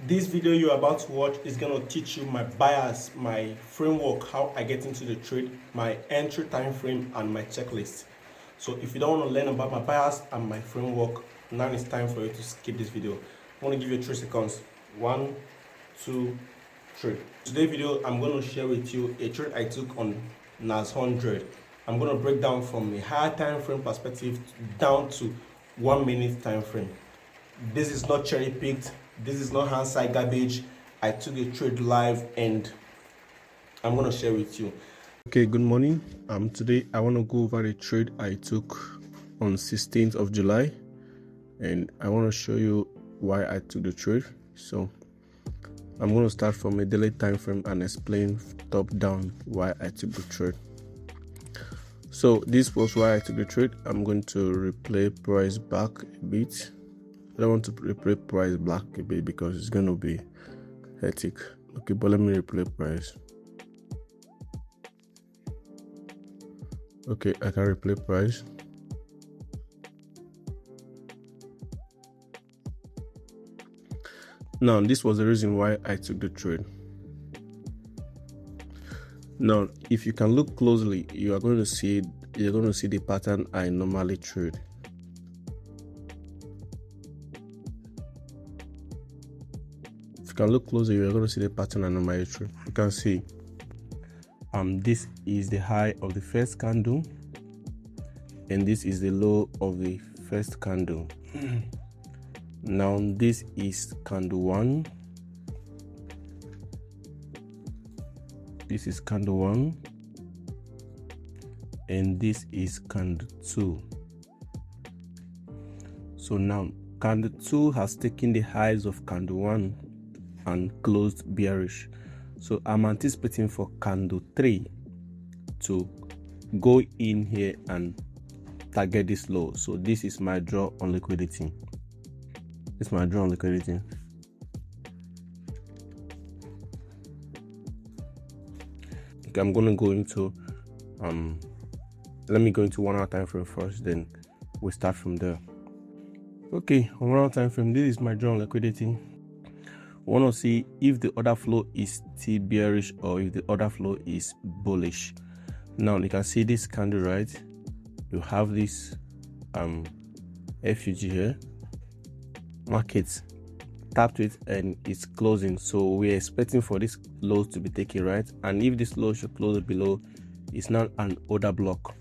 This video you're about to watch is going to teach you my bias, my framework, how I get into the trade, my entry time frame, and my checklist. So if you don't want to learn about my bias and my framework, now it's time for you to skip this video. I want to give you 3 seconds. 1, 2, 3. Today's video, I'm going to share with you a trade I took on NAS100. I'm going to break down from a higher time frame perspective down to 1 minute time frame. This is not cherry picked. This is not hindsight garbage. I took a trade live and I'm going to share with you. Okay, good morning. Today I want to go over the trade I took on 16th of July, and I want to show you why I took the trade. So I'm going to start from a daily time frame and explain top down why I took the trade. So this was why I took the trade. I'm going to replay price back a bit. I don't want to replay price back a bit because it's going to be hectic. Okay, but let me replay price. Okay, I can replay price. Now, this was the reason why I took the trade. Now, if you can look closely, you're going to see the pattern I normally trade. If you can look closer, you're going to see the pattern I normally trade. You can see this is the high of the first candle, and this is the low of the first candle. Now this is candle 1. This is candle 1, and this is candle 2. So now candle 2 has taken the highs of candle 1 and closed bearish. So I'm anticipating for candle 3 to go in here and target this low. So this is my draw on liquidity. This is my draw on liquidity. Okay, I'm gonna go into let me go into 1 hour time frame first, then we start from there. Okay, on 1 hour time frame, this is my draw on liquidity. I want to see if the order flow is still bearish or if the order flow is bullish. Now you can see this candle, right? You have this FUG here. Markets tapped it and it's closing, so we're expecting for this low to be taken, right? And if this low should close below, it's now an order block.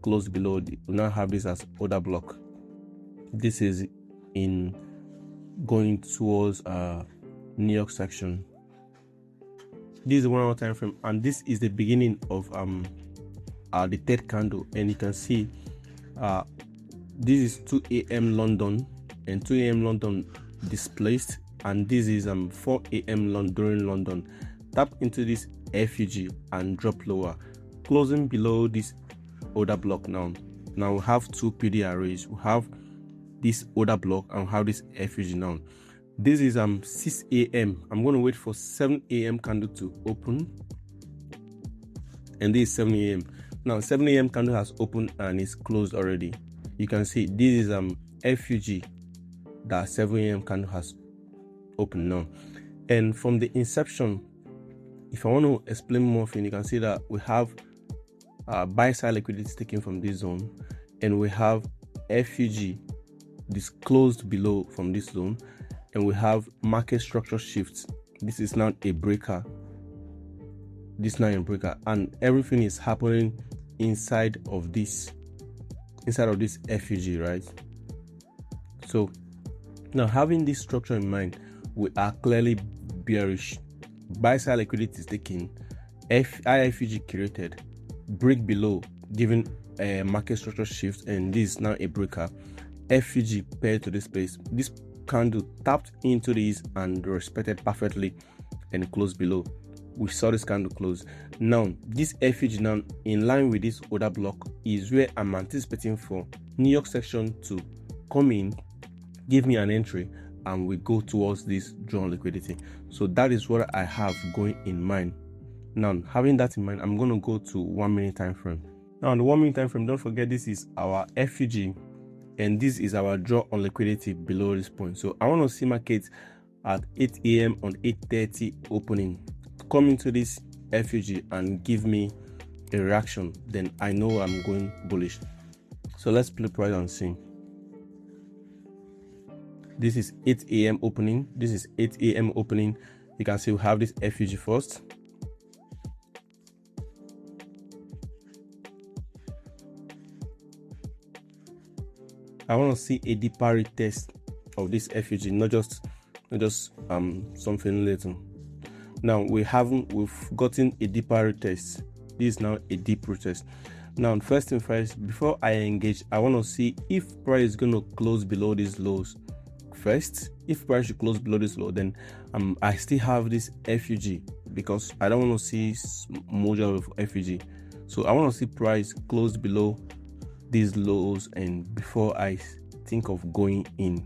Close below, we now have this as order block. This is in going towards New York section. This is 1 hour time frame, and this is the beginning of the third candle, and you can see this is 2 a.m. London, and 2 a.m. London displaced, and this is 4 a.m. during London. Tap into this FUG and drop lower, closing below this order block. Now we have 2 PD arrays. We have this order block and have this FUG. Now this is 6 a.m. I'm going to wait for 7 a.m. candle to open, and this is 7 a.m. Now 7 a.m. candle has opened and it's closed already. You can see this is FUG that 7 a.m. candle has opened now. And from the inception, if I want to explain more thing, you can see that we have buy side liquidity taken from this zone, and we have FUG this closed below from this zone, and we have market structure shifts. This is now a breaker. This is now a breaker, and everything is happening inside of this FUG, right? So now, having this structure in mind, we are clearly bearish. Buy side liquidity is taken, IFUG created, break below, giving a market structure shift, and this is now a breaker. FUG paired to this place. This candle tapped into this and respected perfectly and closed below. We saw this candle close. Now this FUG now in line with this order block is where I'm anticipating for New York section to come in, give me an entry, and we go towards this draw on liquidity. So that is what I have going in mind. Now having that in mind, I'm going to go to 1 minute time frame. Now on the 1 minute time frame, don't forget this is our FUG and this is our draw on liquidity below this point. So I want to see markets at 8 a.m. on 8:30 opening, come into this FUG and give me a reaction, then I know I'm going bullish. So let's play price and see. This is 8 a.m. opening. This is 8 a.m. opening. You can see we have this FUG first. I want to see a deeper retest of this FUG, not just something little. Now we've gotten a deeper retest. This is now a deep retest. Now first thing first, before I engage, I want to see if price is going to close below these lows. First, if price should close below this low, then I still have this FUG, because I don't want to see mojo of FUG. So I want to see price close below these lows and before I think of going in.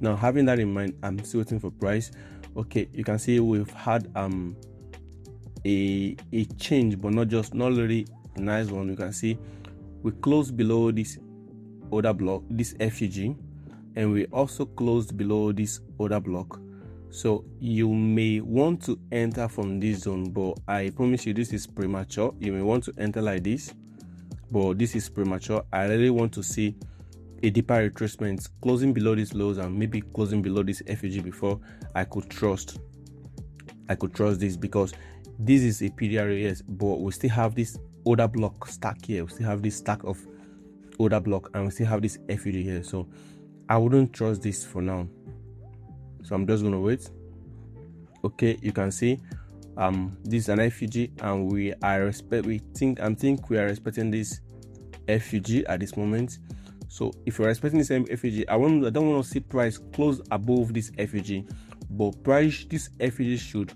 Now having that in mind, I'm still waiting for price. Okay, you can see we've had a change, but not really a nice one. You can see we closed below this order block, this FUG, and we also closed below this order block. So you may want to enter from this zone, but I promise you this is premature. You may want to enter like this, but this is premature. I really want to see a deeper retracement closing below these lows and maybe closing below this FUG before I could trust this, because this is a PDR, yes, but we still have this order block stack here. We still have this stack of order block and we still have this FUG here. So I wouldn't trust this for now. So I'm just gonna wait. Okay, you can see this is an FUG and we are think we are respecting this FUG at this moment. So if you're respecting this FUG, I don't want to see price close above this FUG, but this FUG should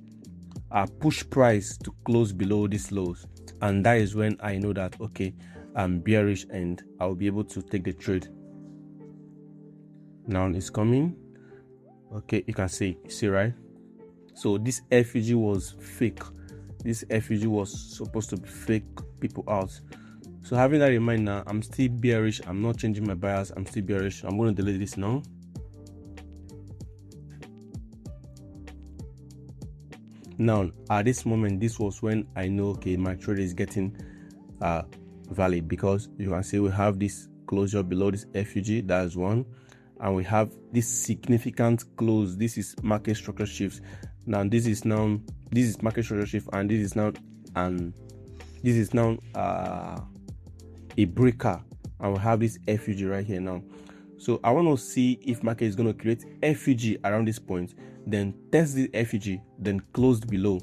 push price to close below these lows, and that is when I know that okay, I'm bearish and I'll be able to take the trade. Now it's coming. Okay, you can see right? So this FUG was fake. This FUG was supposed to be fake people out. So having that in mind, now I'm still bearish. I'm not changing my bias. I'm still bearish. I'm going to delete this now. Now at this moment, this was when I know okay, my trade is getting valid, because you can see we have this closure below this FUG. That's one. And we have this significant close. This is market structure shifts. Now this is market structure shift, and this is now a breaker, and we have this FUG right here now. So I want to see if market is going to create FUG around this point, then test the FUG, then closed below.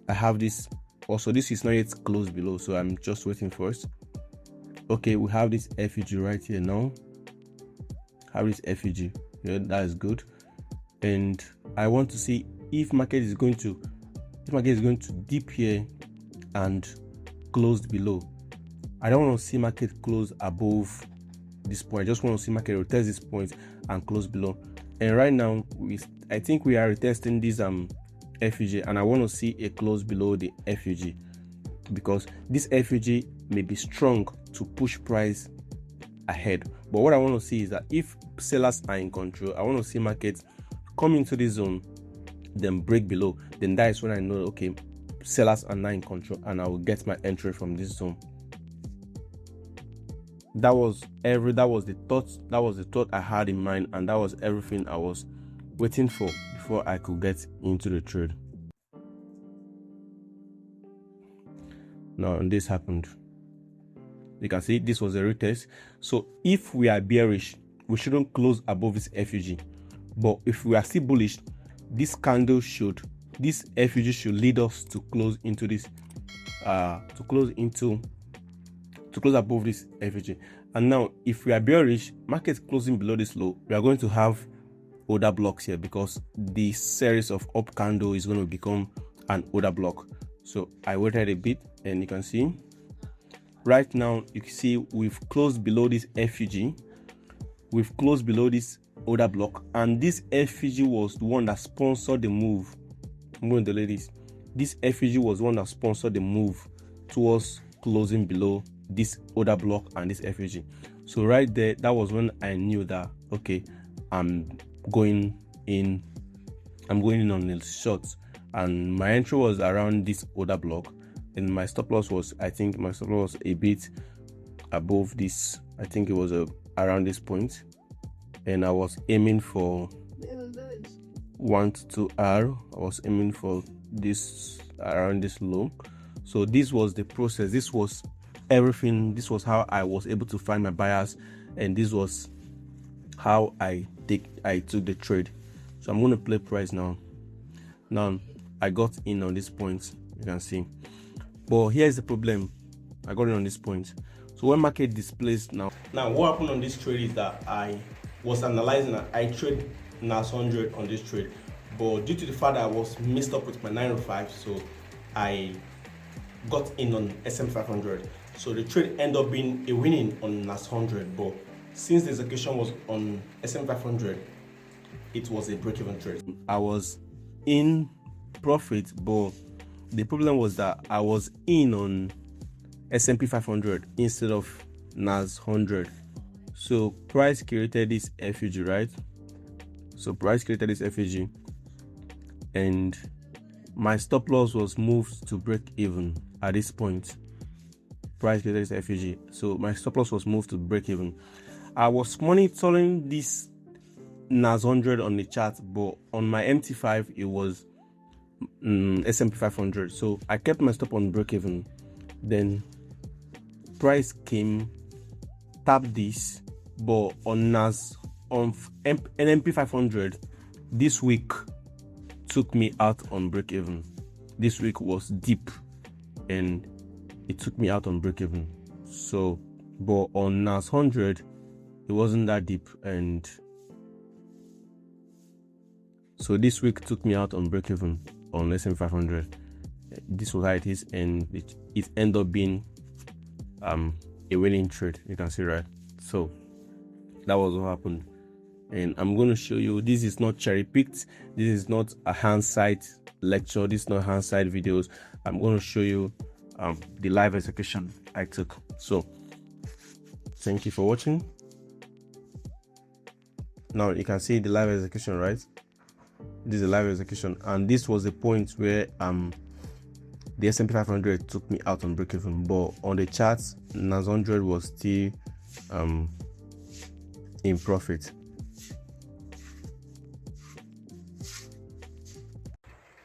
I have this also. This is not yet closed below, so I'm just waiting for it. Okay, we have this FUG right here now. Have this FUG, yeah, that is good. And I want to see if market is going to dip here and closed below. I don't want to see market close above this point. I just want to see market retest this point and close below. And right now I think we are retesting this FUG, and I want to see a close below the FUG, because this FUG may be strong to push price ahead. But what I want to see is that if sellers are in control, I want to see markets come into this zone, then break below. Then that is when I know okay, sellers are now in control, and I will get my entry from this zone. That was the thought I had in mind, and that was everything I was waiting for before I could get into the trade. Now this happened. You can see this was a retest. So if we are bearish, we shouldn't close above this FUG. But if we are still bullish, this FUG should lead us to close into this, to close above this FUG. And now if we are bearish, market closing below this low, we are going to have order blocks here, because the series of up candle is going to become an order block. So I waited a bit, and you can see right now, you can see we've closed below this FUG, we've closed below this order block, and this FUG was the one that sponsored the move. I'm going to delete this FUG was the one that sponsored the move towards closing below this order block and this FUG. So right there, that was when I knew that okay, I'm going in on the short, and my entry was around this order block, and my stop loss was, I think my stop loss was a bit above this. I think it was around this point, and I was aiming for 1 to 2 R. I was aiming for this around this low. So this was the process. This was everything. This was how I was able to find my buyers, and this was how I took the trade. So I'm going to play price now. Now I got in on this point, you can see, but here's the problem. I got in on this point. So when market displays now what happened on this trade is that I was analyzing that I trade NAS100 on this trade, but due to the fact that I was messed up with my 905, so I got in on SP500. So the trade ended up being a winning on NAS100, but since the execution was on SP500, it was a break-even trade. I was in profit, but the problem was that I was in on S&P 500 instead of NAS100. So price created this FUG, right? So price created this FUG, and my stop loss was moved to break even at this point. Price created this FUG, so my stop loss was moved to break even. I was monitoring this NAS100 on the chart, but on my MT5 it was S&P 500. So I kept my stop on break even. Then price came, tapped this, but on NAS on NMP 500 this week took me out on break even. This week was deep, and it took me out on break even. So, but on NAS100 it wasn't that deep, and so this week took me out on break even on S&P 500. This was how it is, and it ended up being a winning trade. You can see, right? So that was what happened, and I'm going to show you. This is not cherry picked. This is not a hindsight lecture. This is not hindsight videos. I'm going to show you the live execution I took. So thank you for watching. Now you can see the live execution, right? This is a live execution, and this was the point where the S&P 500 took me out on break even, but on the charts NAS100 was still in profit.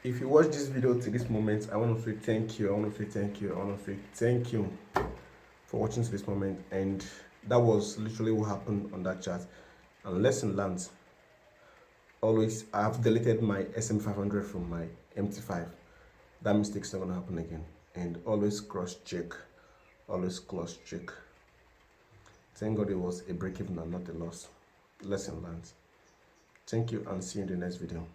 If you watch this video to this moment, I want to say thank you. I want to say thank you. I want to say thank you for watching to this moment. And that was literally what happened on that chart. And lesson learned. Always, I have deleted my S&P 500 from my MT5. That mistake's not going to happen again. And always cross check. Always cross check. Thank God it was a break even and not a loss. Lesson learned. Thank you, and see you in the next video.